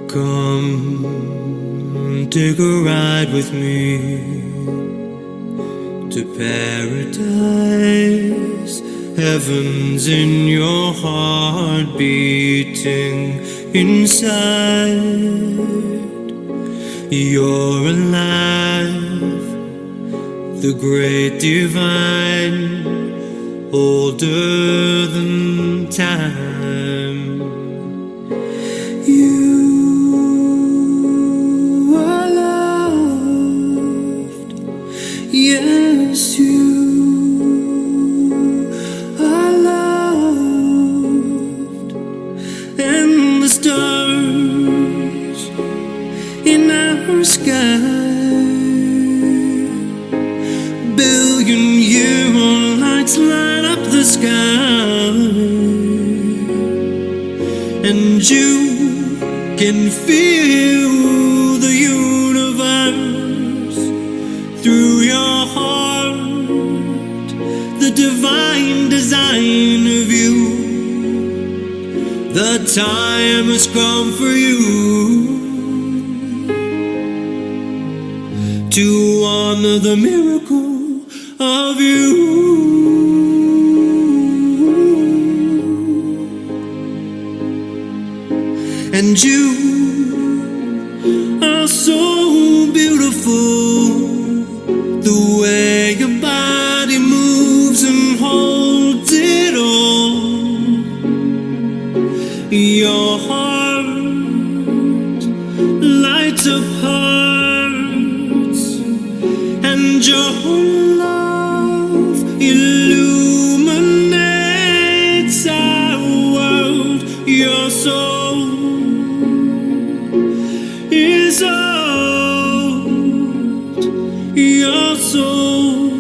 Come, take a ride with me to paradise. Heaven's in your heart beating inside. You're alive, the great divine, older than time. You are loved, yes, you are loved, and the stars in our sky, billion-year-old lights light up the sky, and you can feel the universe through your heart, the divine design of you. The time has come for you to honor the miracle of you. And you are so beautiful, the way your body moves and holds it all. Your heart lights up hearts, and your love illuminates our world. Your soul is old, your soul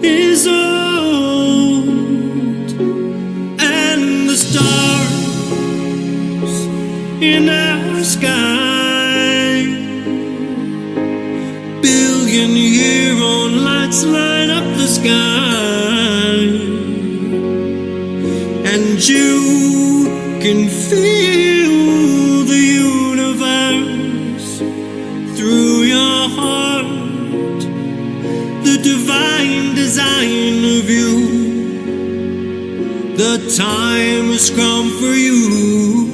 is old, and the stars in our sky, billion-year-old lights light up the sky, and you can feel the universe through your heart, the divine design of you. The time has come for you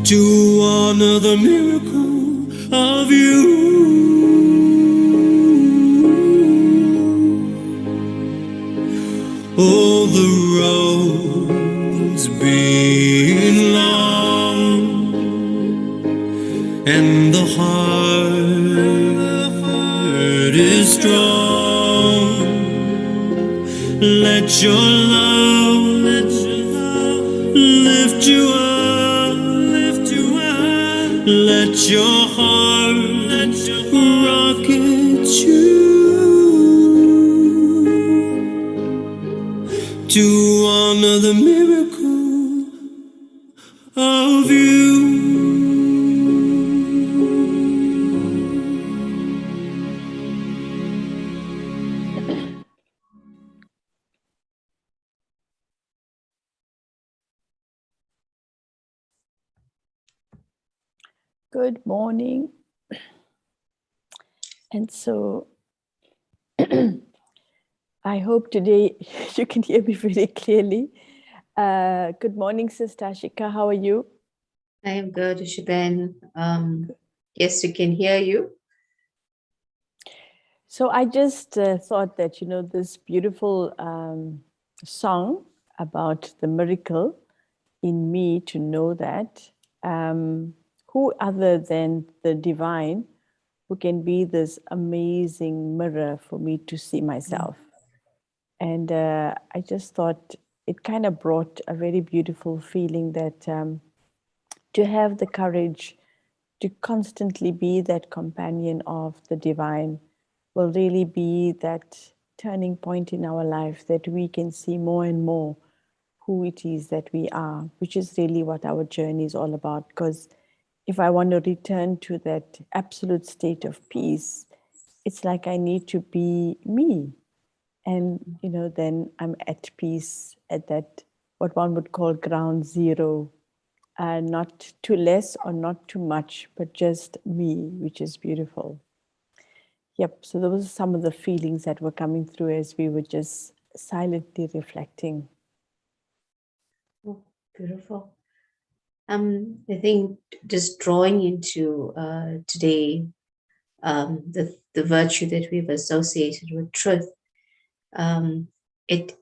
to honor the miracle of you. Oh, the road's been long, and the heart is strong. Let your love lift you up, let your heart rocket you to honor the miracle of you. Good morning. And so I hope today you can hear me very clearly. Good morning, Sister Ashika. How are you? I am good, Ushaben. Yes, we can hear you. So I just thought that, this beautiful song about the miracle in me to know that who other than the divine who can be this amazing mirror for me to see myself. And I just thought it kind of brought a very beautiful feeling that to have the courage to constantly be that companion of the divine will really be that turning point in our life that we can see more and more who it is that we are, which is really what our journey is all about. Because if I want to return to that absolute state of peace, it's like I need to be me. And, then I'm at peace at that, what one would call ground zero, not too less or not too much, but just me, which is beautiful. Yep. So those are some of the feelings that were coming through as we were just silently reflecting. Oh, beautiful. I think just drawing into today, the virtue that we've associated with truth, it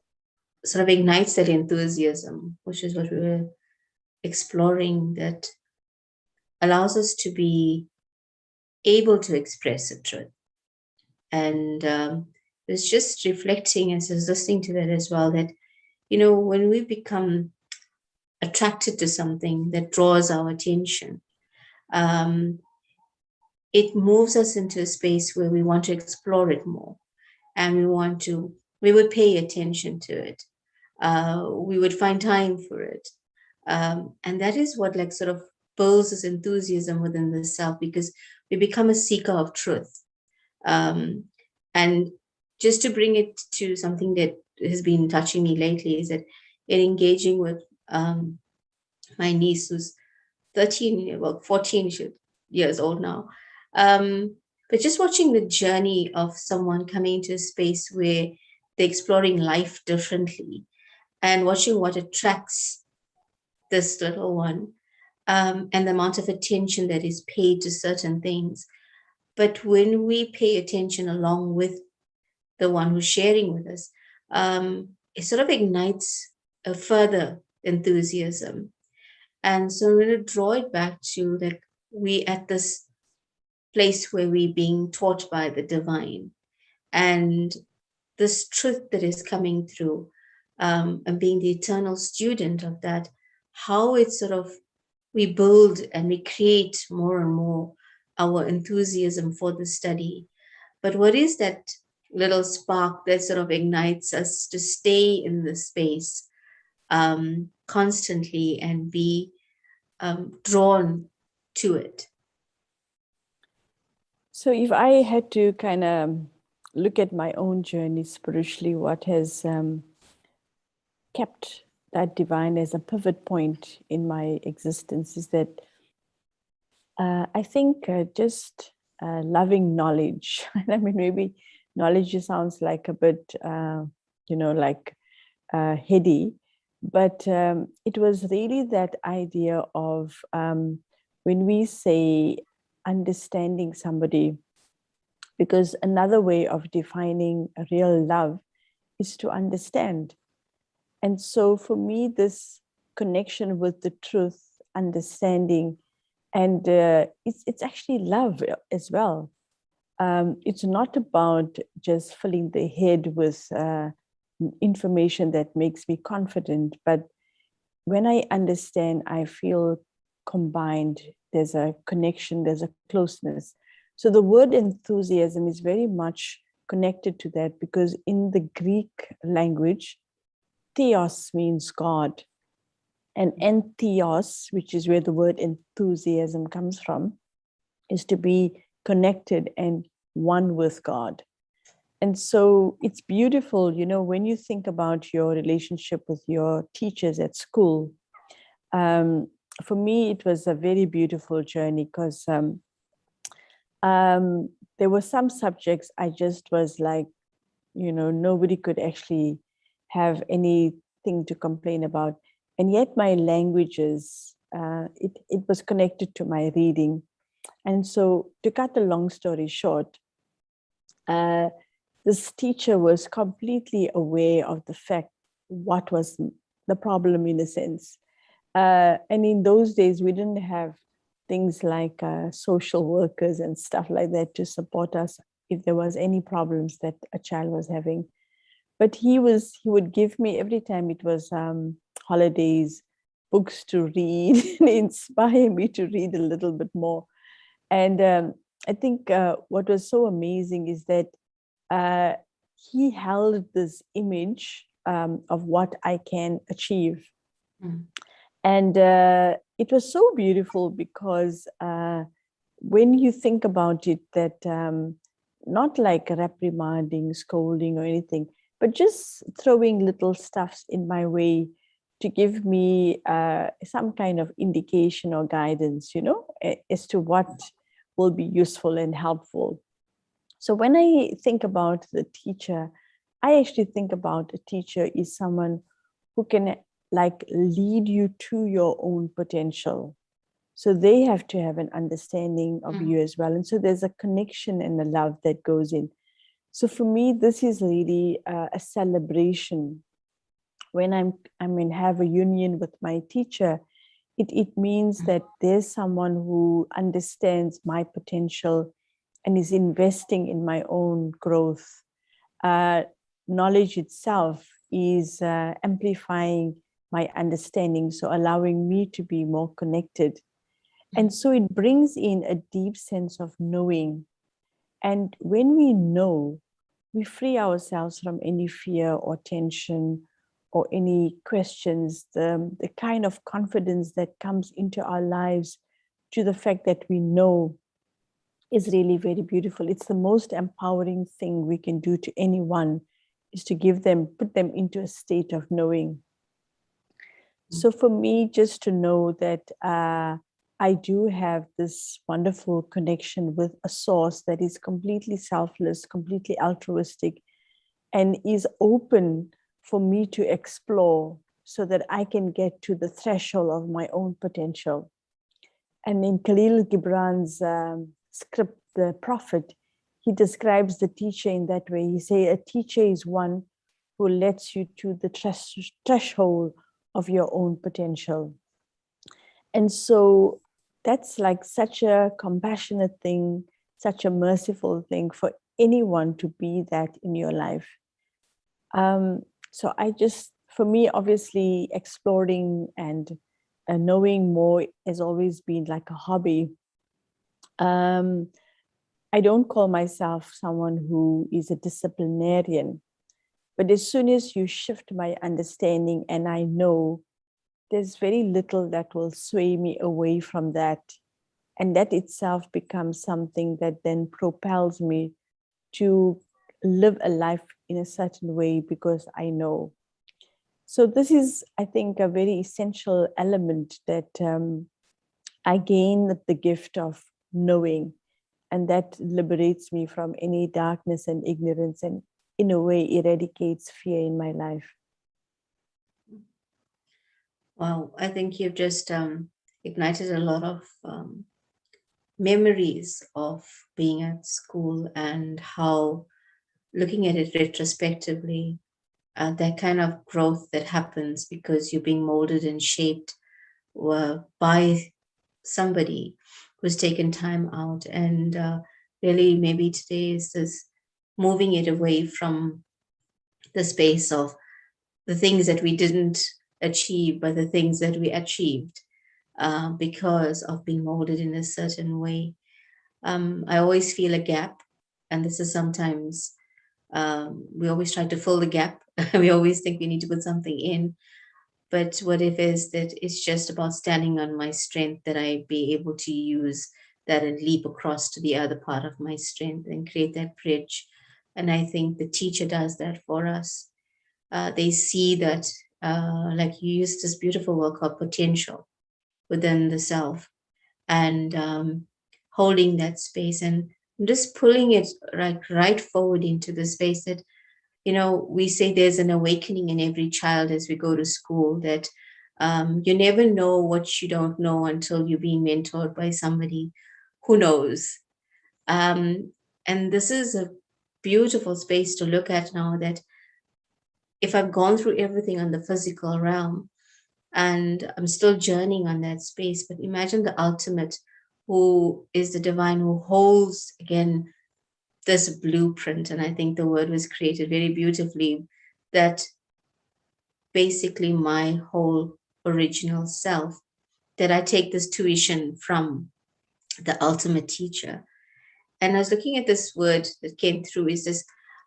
sort of ignites that enthusiasm, which is what we were exploring, that allows us to be able to express the truth. And it's just reflecting as I was listening to that as well, that, when we become attracted to something that draws our attention, it moves us into a space where we want to explore it more, and we would pay attention to it. We would find time for it. And that is what sort of builds this enthusiasm within the self, because we become a seeker of truth. And just to bring it to something that has been touching me lately is that in engaging with my niece, who's 14 years old now. But just watching the journey of someone coming into a space where they're exploring life differently, and watching what attracts this little one, and the amount of attention that is paid to certain things. But when we pay attention along with the one who's sharing with us, it sort of ignites a further enthusiasm. And so I'm going to draw it back to that we at this place where we're being taught by the divine, and this truth that is coming through, and being the eternal student of that, how it sort of we build and we create more and more our enthusiasm for the study. But what is that little spark that sort of ignites us to stay in the space constantly and be drawn to it? So if I had to kind of look at my own journey spiritually, what has kept that divine as a pivot point in my existence is that I think just loving knowledge. I mean, maybe knowledge just sounds like a bit, heady, but it was really that idea of when we say understanding somebody, because another way of defining real love is to understand. And so for me, this connection with the truth, understanding, and it's actually love as well. It's not about just filling the head with information that makes me confident, but when I understand, I feel combined. There's a connection, there's a closeness. So the word enthusiasm is very much connected to that, because in the Greek language, theos means God, and entheos, which is where the word enthusiasm comes from, is to be connected and one with God. And so it's beautiful, when you think about your relationship with your teachers at school. For me, it was a very beautiful journey because there were some subjects I just was like, nobody could actually have anything to complain about. And yet my languages, it was connected to my reading. And so to cut the long story short, this teacher was completely aware of the fact what was the problem in a sense. And in those days, we didn't have things like social workers and stuff like that to support us if there was any problems that a child was having. But he would give me, every time it was holidays, books to read and inspire me to read a little bit more. And I think what was so amazing is that he held this image of what I can achieve. Mm. And it was so beautiful because when you think about it, that not like reprimanding, scolding or anything, but just throwing little stuffs in my way to give me some kind of indication or guidance, as to what will be useful and helpful. So when I think about the teacher, I actually think about a teacher is someone who can like lead you to your own potential. So they have to have an understanding of you as well. And so there's a connection and a love that goes in. So for me, this is really a celebration. When have a union with my teacher, it means that there's someone who understands my potential and is investing in my own growth. Knowledge itself is amplifying my understanding, so allowing me to be more connected. And so it brings in a deep sense of knowing. And when we know, we free ourselves from any fear or tension or any questions, the kind of confidence that comes into our lives to the fact that we know is really very beautiful. It's the most empowering thing we can do to anyone, is to put them into a state of knowing. So for me, just to know that I do have this wonderful connection with a source that is completely selfless, completely altruistic, and is open for me to explore so that I can get to the threshold of my own potential. And in Khalil Gibran's script, The Prophet, he describes the teacher in that way. He says, a teacher is one who lets you to the threshold of your own potential. And so that's like such a compassionate thing, such a merciful thing for anyone to be that in your life. So for me, obviously, exploring and knowing more has always been like a hobby. I don't call myself someone who is a disciplinarian, but as soon as you shift my understanding and I know, there's very little that will sway me away from that. And that itself becomes something that then propels me to live a life in a certain way because I know. So this is, I think, a very essential element that I gain the gift of knowing, and that liberates me from any darkness and ignorance, and in a way eradicates fear in my life. Wow, I think you've just ignited a lot of memories of being at school and how, looking at it retrospectively, that kind of growth that happens because you're being molded and shaped by somebody who's taken time out. And really, maybe today is this moving it away from the space of the things that we didn't achieve, but the things that we achieved because of being molded in a certain way. I always feel a gap, and this is sometimes We always try to fill the gap. We always think we need to put something in. But what if is that it's just about standing on my strength, that I be able to use that and leap across to the other part of my strength and create that bridge. And I think the teacher does that for us. They see that, like you used this beautiful word called potential within the self, and holding that space and just pulling it right forward into the space that, we say there's an awakening in every child as we go to school, that you never know what you don't know until you're being mentored by somebody who knows. And this is a beautiful space to look at now, that if I've gone through everything on the physical realm and I'm still journeying on that space, but imagine the ultimate, who is the divine, who holds again this blueprint. And I think the word was created very beautifully, that basically my whole original self, that I take this tuition from the ultimate teacher. And I was looking at this word that came through, is this,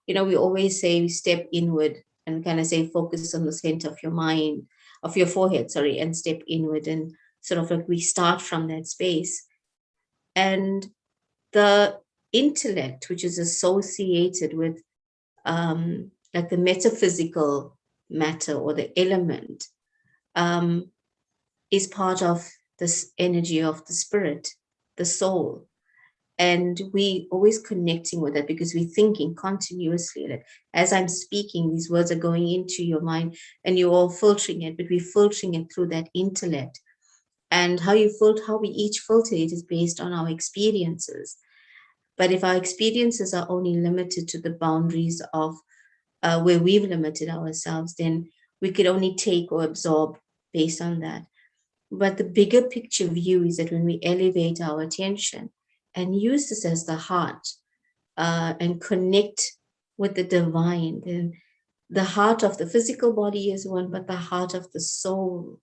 we always say we step inward and kind of say focus on the center of your mind, of your forehead, sorry, and step inward, and sort of like we start from that space. And the intellect, which is associated with like the metaphysical matter or the element, is part of this energy of the spirit, the soul. And we always connecting with that because we're thinking continuously. Like as I'm speaking, these words are going into your mind and you're all filtering it, but we're filtering it through that intellect. And how we each filter it is based on our experiences. But if our experiences are only limited to the boundaries of where we've limited ourselves, then we could only take or absorb based on that. But the bigger picture view is that when we elevate our attention and use this as the heart, and connect with the divine, then the heart of the physical body is one, but the heart of the soul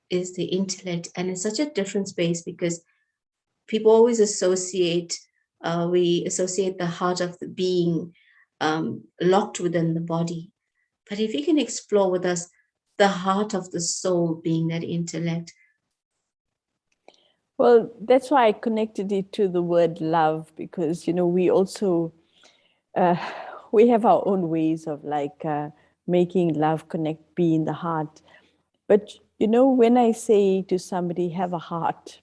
is the intellect. And it's such a different space because people always associate, we associate the heart of the being locked within the body. But if you can explore with us the heart of the soul being that intellect. Well, that's why I connected it to the word love, because, we also, we have our own ways of making love connect, be in the heart. But, when I say to somebody, have a heart,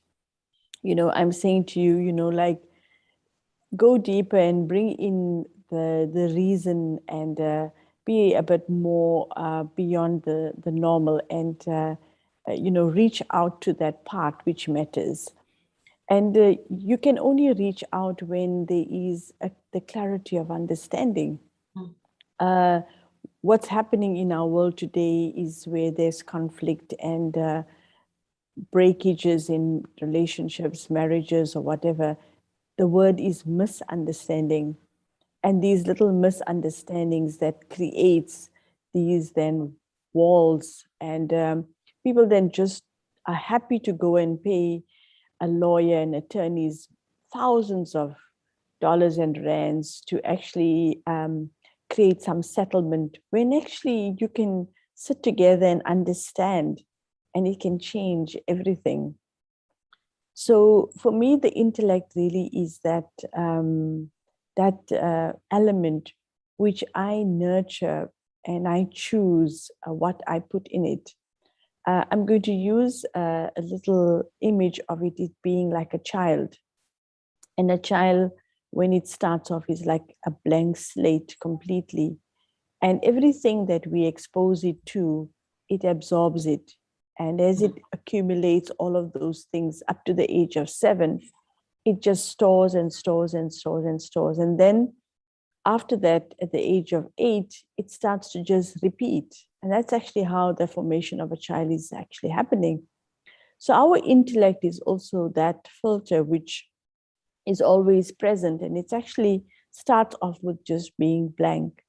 I'm saying to you, go deeper and bring in the reason and be a bit more beyond the normal, and reach out to that part which matters. And you can only reach out when there is the clarity of understanding. What's happening in our world today is where there's conflict and breakages in relationships, marriages, or whatever. The word is misunderstanding. And these little misunderstandings that creates these then walls, and people then just are happy to go and pay a lawyer and attorneys thousands of dollars and rands to actually create some settlement, when actually you can sit together and understand, and it can change everything. So for me, the intellect really is that element which I nurture, and I choose what I put in it. I'm going to use a little image of it being like a child. And a child, when it starts off, is like a blank slate completely. And everything that we expose it to, it absorbs it. And as it accumulates all of those things up to the age of 7, it just stores and stores and stores and stores. And then after that, at the age of 8, it starts to just repeat. And that's actually how the formation of a child is actually happening. So our intellect is also that filter which is always present. And it's actually starts off with just being blank.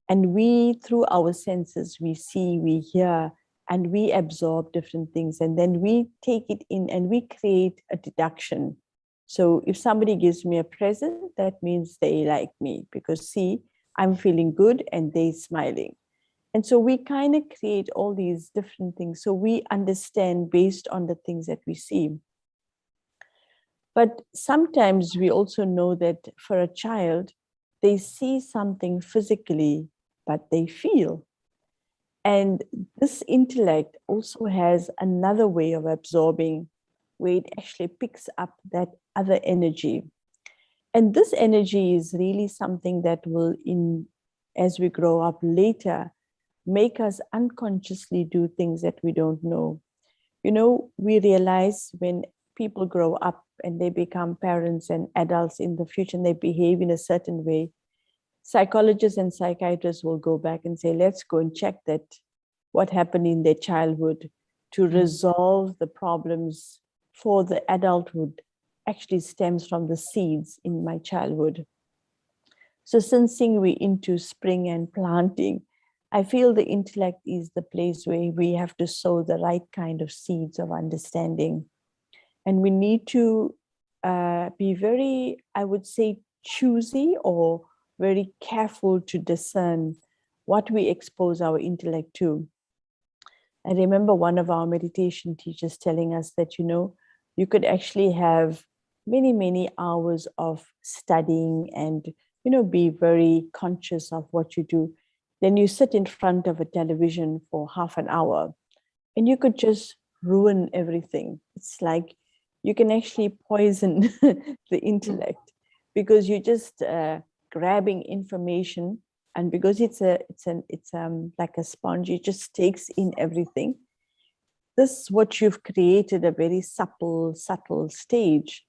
And we, through our senses, we see, we hear, and we absorb different things. And then we take it in and we create a deduction. So if somebody gives me a present, that means they like me, because see, I'm feeling good and they're smiling. And so we kind of create all these different things. So we understand based on the things that we see. But sometimes we also know that for a child, they see something physically, but they feel. And this intellect also has another way of absorbing, where it actually picks up that other energy. And this energy is really something that will, as we grow up later, make us unconsciously do things that we don't know. You know, we realize when people grow up and they become parents and adults in the future and they behave in a certain way, psychologists and psychiatrists will go back and say, let's go and check that what happened in their childhood to resolve the problems for the adulthood actually stems from the seeds in my childhood. So since we're into spring and planting, I feel the intellect is the place where we have to sow the right kind of seeds of understanding. And we need to be very, I would say, choosy or very careful to discern what we expose our intellect to. I remember one of our meditation teachers telling us that, you know, you could actually have many, many hours of studying and, you know, be very conscious of what you do. Then you sit in front of a television for half an hour and you could just ruin everything. It's like you can actually poison the intellect because you're just grabbing information, and because it's like a sponge, it just takes in everything. This, what you've created, a very subtle stage,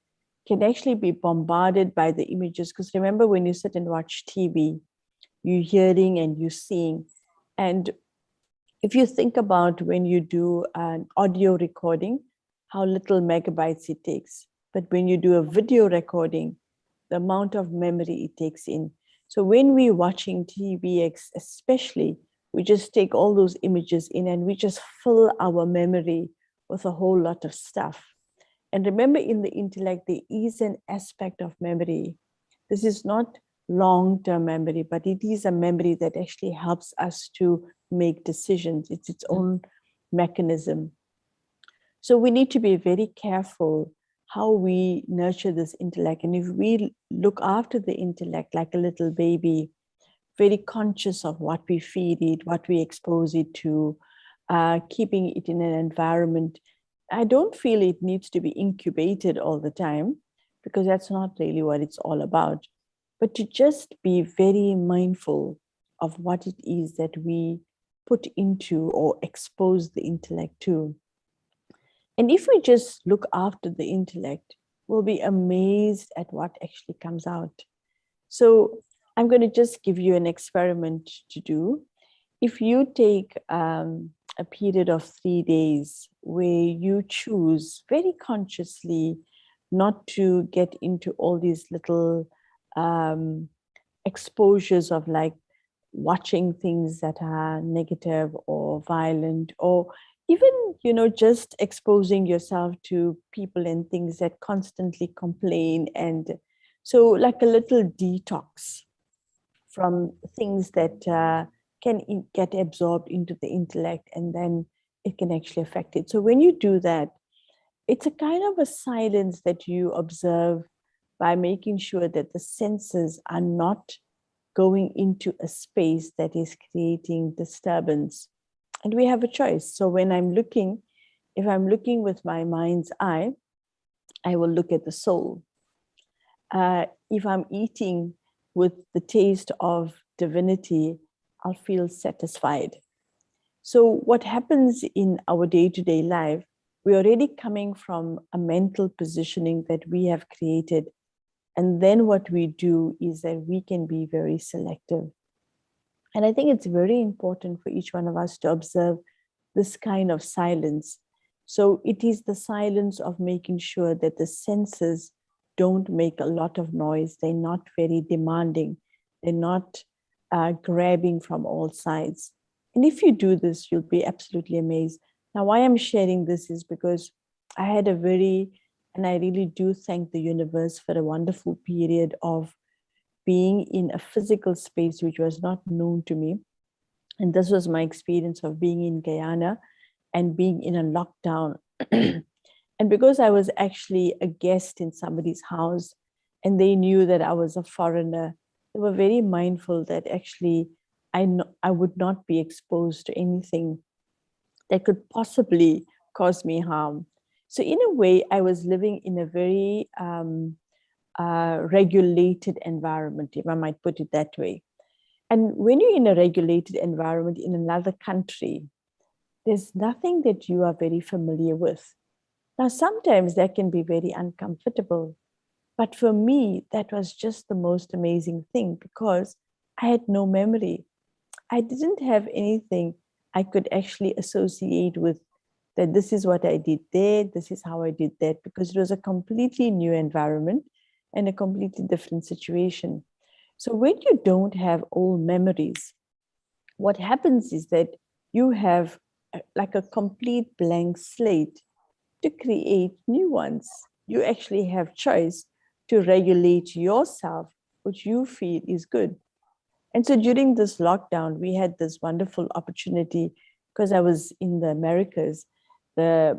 can actually be bombarded by the images. Because remember, when you sit and watch TV, you're hearing and you're seeing. And if you think about when you do an audio recording, how little megabytes it takes. But when you do a video recording, the amount of memory it takes in. So when we're watching TV, especially, we just take all those images in and we just fill our memory with a whole lot of stuff. And remember, in the intellect, there is an aspect of memory. This is not long-term memory, but it is a memory that actually helps us to make decisions. It's its own mechanism. So we need to be very careful how we nurture this intellect. And if we look after the intellect like a little baby, very conscious of what we feed it, what we expose it to, keeping it in an environment, I don't feel it needs to be incubated all the time, because that's not really what it's all about. But to just be very mindful of what it is that we put into or expose the intellect to. And if we just look after the intellect, we'll be amazed at what actually comes out. So I'm going to just give you an experiment to do. If you take a period of 3 days where you choose very consciously not to get into all these little exposures of like watching things that are negative or violent, or even, you know, just exposing yourself to people and things that constantly complain. And so like a little detox from things that can get absorbed into the intellect, and then it can actually affect it. So when you do that, it's a kind of a silence that you observe by making sure that the senses are not going into a space that is creating disturbance. And we have a choice. So when I'm looking, if I'm looking with my mind's eye, I will look at the soul. If I'm eating with the taste of divinity, I'll feel satisfied. So what happens in our day-to-day life, we're already coming from a mental positioning that we have created. And then what we do is that we can be very selective. And I think it's very important for each one of us to observe this kind of silence. So it is the silence of making sure that the senses don't make a lot of noise. They're not very demanding. They're not grabbing from all sides. And if you do this, you'll be absolutely amazed. Now, why I'm sharing this is because I had and I really do thank the universe for a wonderful period of being in a physical space which was not known to me. And this was my experience of being in Guyana and being in a lockdown. And because I was actually a guest in somebody's house and they knew that I was a foreigner, they were very mindful that actually I would not be exposed to anything that could possibly cause me harm. So in a way, I was living in a very regulated environment, if I might put it that way. And when you're in a regulated environment in another country, there's nothing that you are very familiar with. Now, sometimes that can be very uncomfortable. But for me, that was just the most amazing thing because I had no memory. I didn't have anything I could actually associate with that this is what I did there, this is how I did that, because it was a completely new environment and a completely different situation. So when you don't have old memories, what happens is that you have like a complete blank slate to create new ones. You actually have choice to regulate yourself, which you feel is good. And so during this lockdown, we had this wonderful opportunity because I was in the Americas. The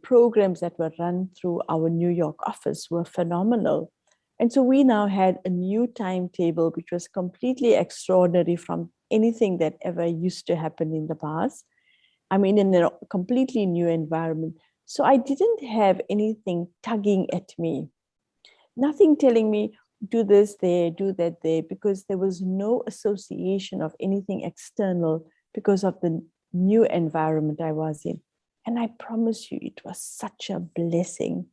programs that were run through our New York office were phenomenal. And so we now had a new timetable, which was completely extraordinary from anything that ever used to happen in the past. I mean, in a completely new environment. So I didn't have anything tugging at me, nothing telling me, do this there, do that there, because there was no association of anything external because of the new environment I was in. And I promise you, it was such a blessing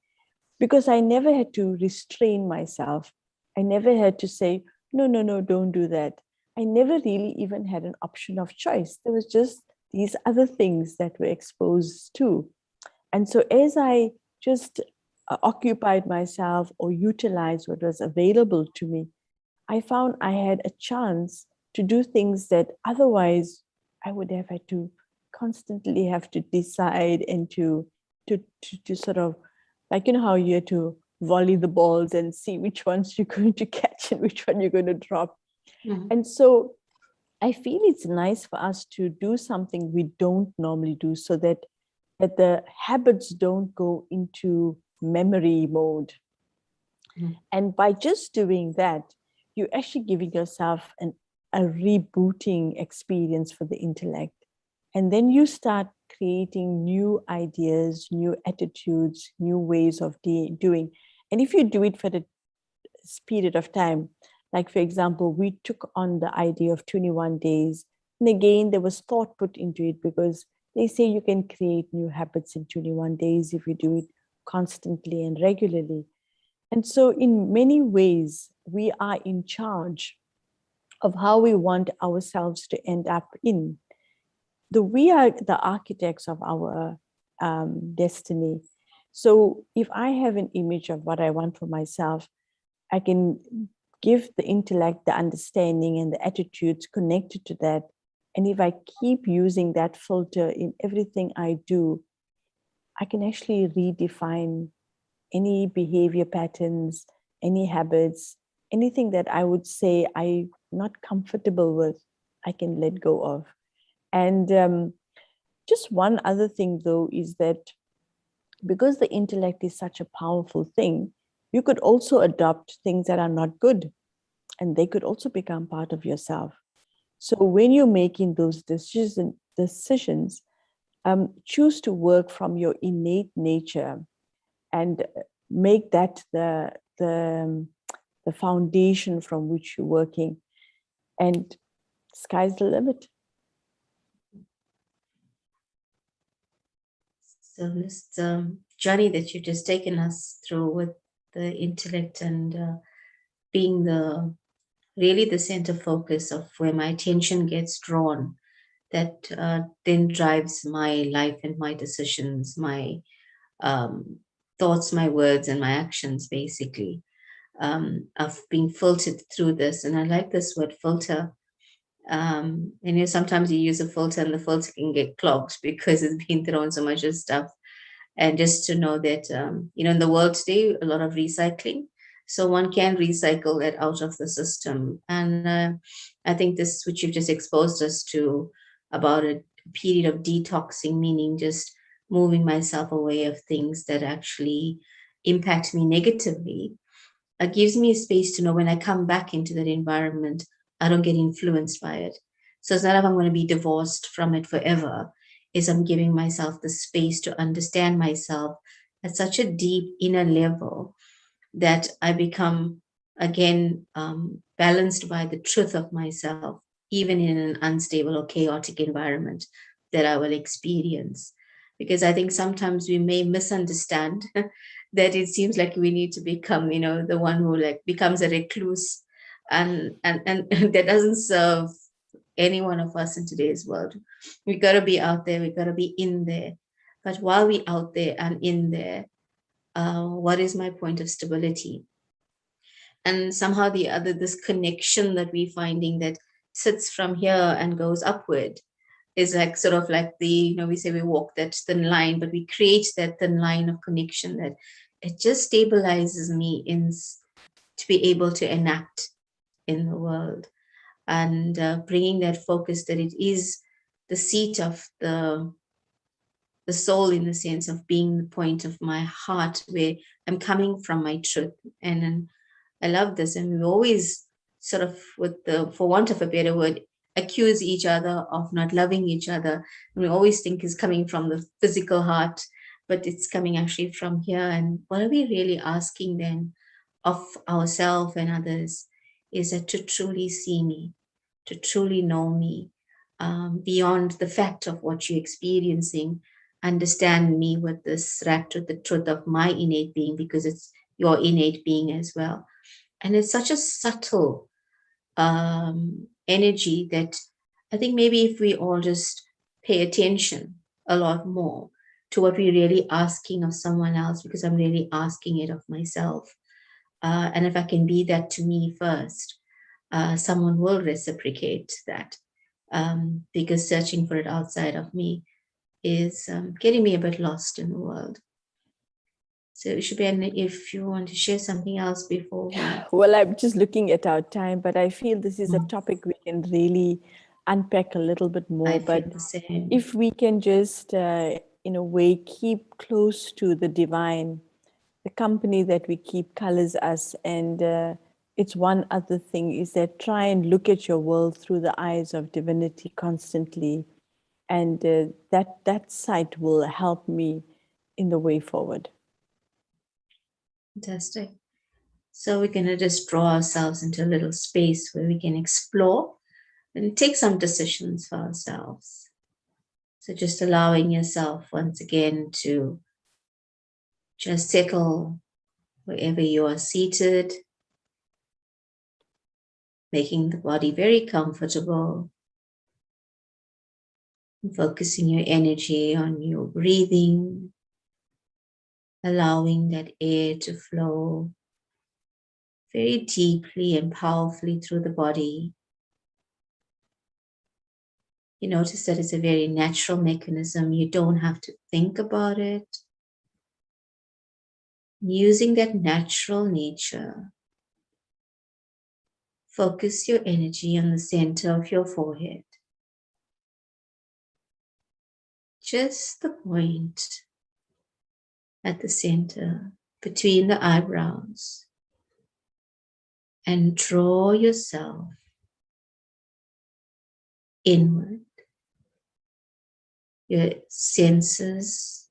because I never had to restrain myself. I never had to say, no, no, no, don't do that. I never really even had an option of choice. There was just these other things that were exposed to. And so as I just occupied myself or utilized what was available to me, I found I had a chance to do things that otherwise I would have had to constantly have to decide and to sort of, like, you know, how you had to volley the balls and see which ones you're going to catch and which one you're going to drop. Mm-hmm. And so I feel it's nice for us to do something we don't normally do so that the habits don't go into memory mode. Mm-hmm. And by just doing that, you're actually giving yourself a rebooting experience for the intellect. And then you start creating new ideas, new attitudes, new ways of doing. And if you do it for the period of time, like, for example, we took on the idea of 21 days. And again, there was thought put into it because they say you can create new habits in 21 days if you do it constantly and regularly. And so in many ways, we are in charge of how we want ourselves to end up in. We are the architects of our destiny. So if I have an image of what I want for myself, I can give the intellect the understanding and the attitudes connected to that. And if I keep using that filter in everything I do, I can actually redefine any behavior patterns, any habits, anything that I would say I'm not comfortable with, I can let go of. And just one other thing, though, is that because the intellect is such a powerful thing, you could also adopt things that are not good, and they could also become part of yourself. So when you're making those decisions, choose to work from your innate nature and make that the foundation from which you're working, and sky's the limit. So this journey that you've just taken us through with the intellect and being really the center focus of where my attention gets drawn, that then drives my life and my decisions, my thoughts, my words, and my actions, basically, of being filtered through this. And I like this word, filter. And sometimes you use a filter and the filter can get clogged because it's been thrown so much of stuff. And just to know that, in the world today, a lot of recycling. So one can recycle that out of the system. And I think this, which you've just exposed us to about a period of detoxing, meaning just moving myself away of things that actually impact me negatively, gives me a space to know when I come back into that environment, I don't get influenced by it. So it's not like I'm going to be divorced from it forever. Is I'm giving myself the space to understand myself at such a deep inner level that I become again balanced by the truth of myself, even in an unstable or chaotic environment that I will experience. Because I think sometimes we may misunderstand that it seems like we need to become, the one who like becomes a recluse, and that doesn't serve any one of us in today's world. We got to be out there, we got to be in there. But while we out there and in there, what is my point of stability? And somehow the other, this connection that we're finding that sits from here and goes upward is like sort of like we say we walk that thin line, but we create that thin line of connection that it just stabilizes me to be able to enact in the world, and bringing that focus that it is the seat of the soul, in the sense of being the point of my heart where I'm coming from my truth. And I love this. And we always sort of, for want of a better word, accuse each other of not loving each other. And we always think it's coming from the physical heart, but it's coming actually from here. And what are we really asking then of ourselves and others is that to truly see me, to truly know me, beyond the fact of what you're experiencing, understand me with this wrapped with the truth of my innate being, because it's your innate being as well. And it's such a subtle energy that I think maybe if we all just pay attention a lot more to what we're really asking of someone else, because I'm really asking it of myself. And if I can be that to me first, someone will reciprocate that, because searching for it outside of me is getting me a bit lost in the world. So, Shuben, if you want to share something else before we... Well, I'm just looking at our time, but I feel this is a topic we can really unpack a little bit more. I feel but the same. If we can just, in a way, keep close to the divine, the company that we keep colors us. And it's one other thing is that try and look at your world through the eyes of divinity constantly. And that sight will help me in the way forward. Fantastic. So we're going to just draw ourselves into a little space where we can explore and take some decisions for ourselves. So just allowing yourself once again to just settle wherever you are seated, making the body very comfortable, and focusing your energy on your breathing, allowing that air to flow very deeply and powerfully through the body. You notice that it's a very natural mechanism. You don't have to think about it. Using that natural nature, focus your energy on the center of your forehead. Just the point at the center between the eyebrows. And draw yourself inward. Your senses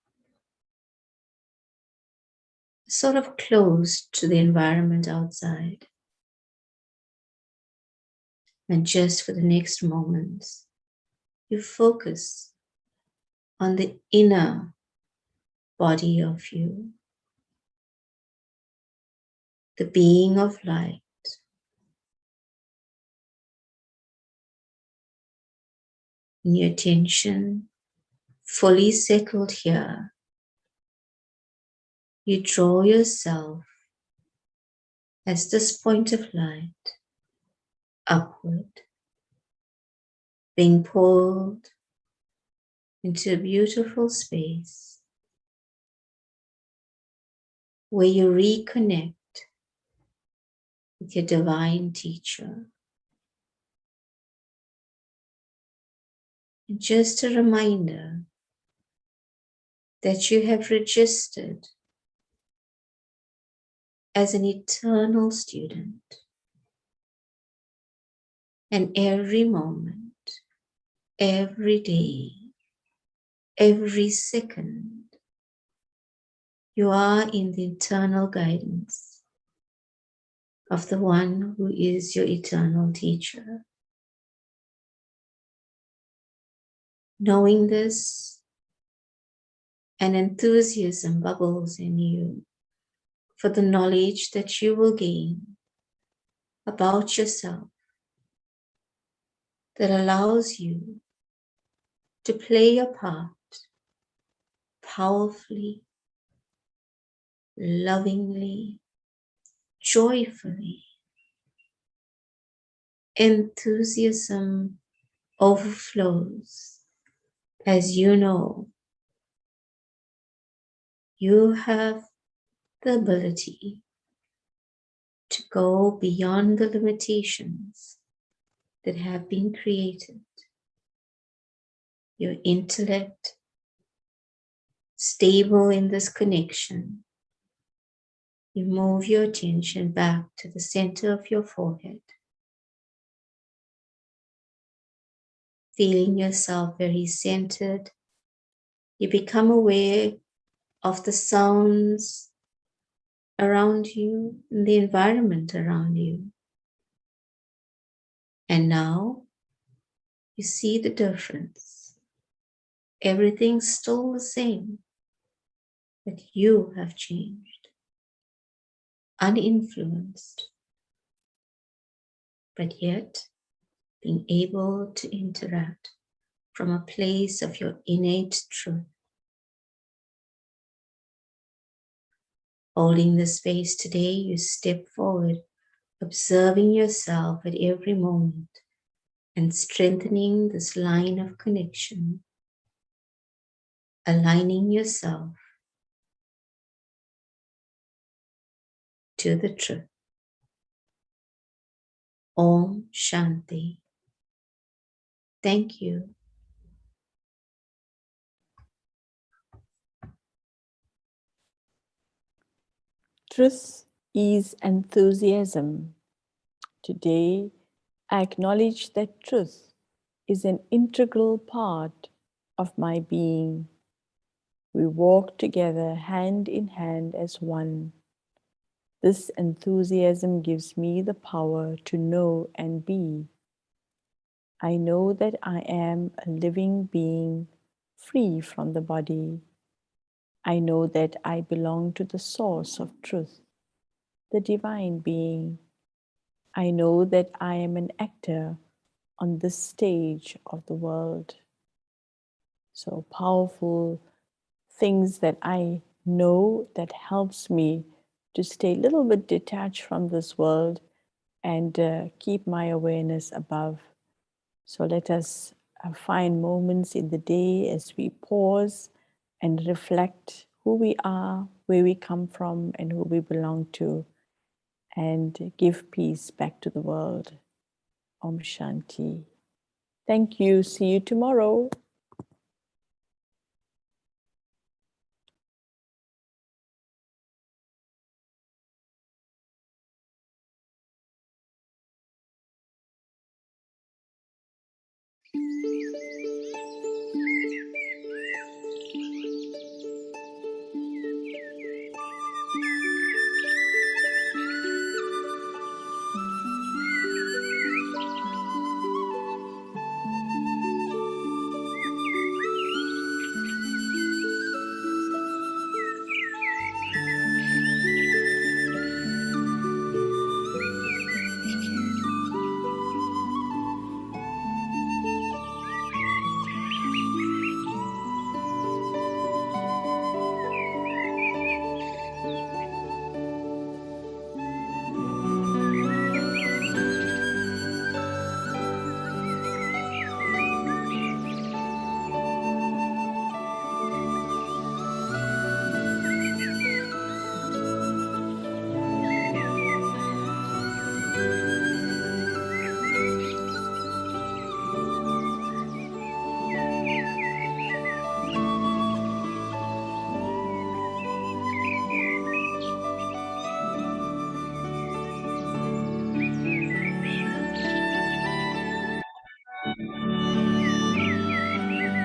sort of closed to the environment outside. And just for the next moments, you focus on the inner body of you, the being of light. And your attention fully settled here, you draw yourself as this point of light upward, being pulled into a beautiful space where you reconnect with your divine teacher. And just a reminder that you have registered as an eternal student, and every moment, every day, every second, you are in the eternal guidance of the one who is your eternal teacher. Knowing this, an enthusiasm bubbles in you for the knowledge that you will gain about yourself that allows you to play your part powerfully, lovingly, joyfully. Enthusiasm overflows as you know you have the ability to go beyond the limitations that have been created. Your intellect, stable in this connection, you move your attention back to the center of your forehead, feeling yourself very centered. You become aware of the sounds around you, and the environment around you. And now you see the difference. Everything's still the same, but you have changed, uninfluenced, but yet being able to interact from a place of your innate truth. Holding the space today, you step forward, observing yourself at every moment and strengthening this line of connection, aligning yourself to the truth. Om Shanti. Thank you. Truth is enthusiasm. Today, I acknowledge that truth is an integral part of my being. We walk together hand in hand as one. This enthusiasm gives me the power to know and be. I know that I am a living being free from the body. I know that I belong to the source of truth, the divine being. I know that I am an actor on this stage of the world. So powerful things that I know that helps me to stay a little bit detached from this world and keep my awareness above. So let us find moments in the day as we pause and reflect who we are, where we come from, and who we belong to, and give peace back to the world. Om Shanti. Thank you. See you tomorrow.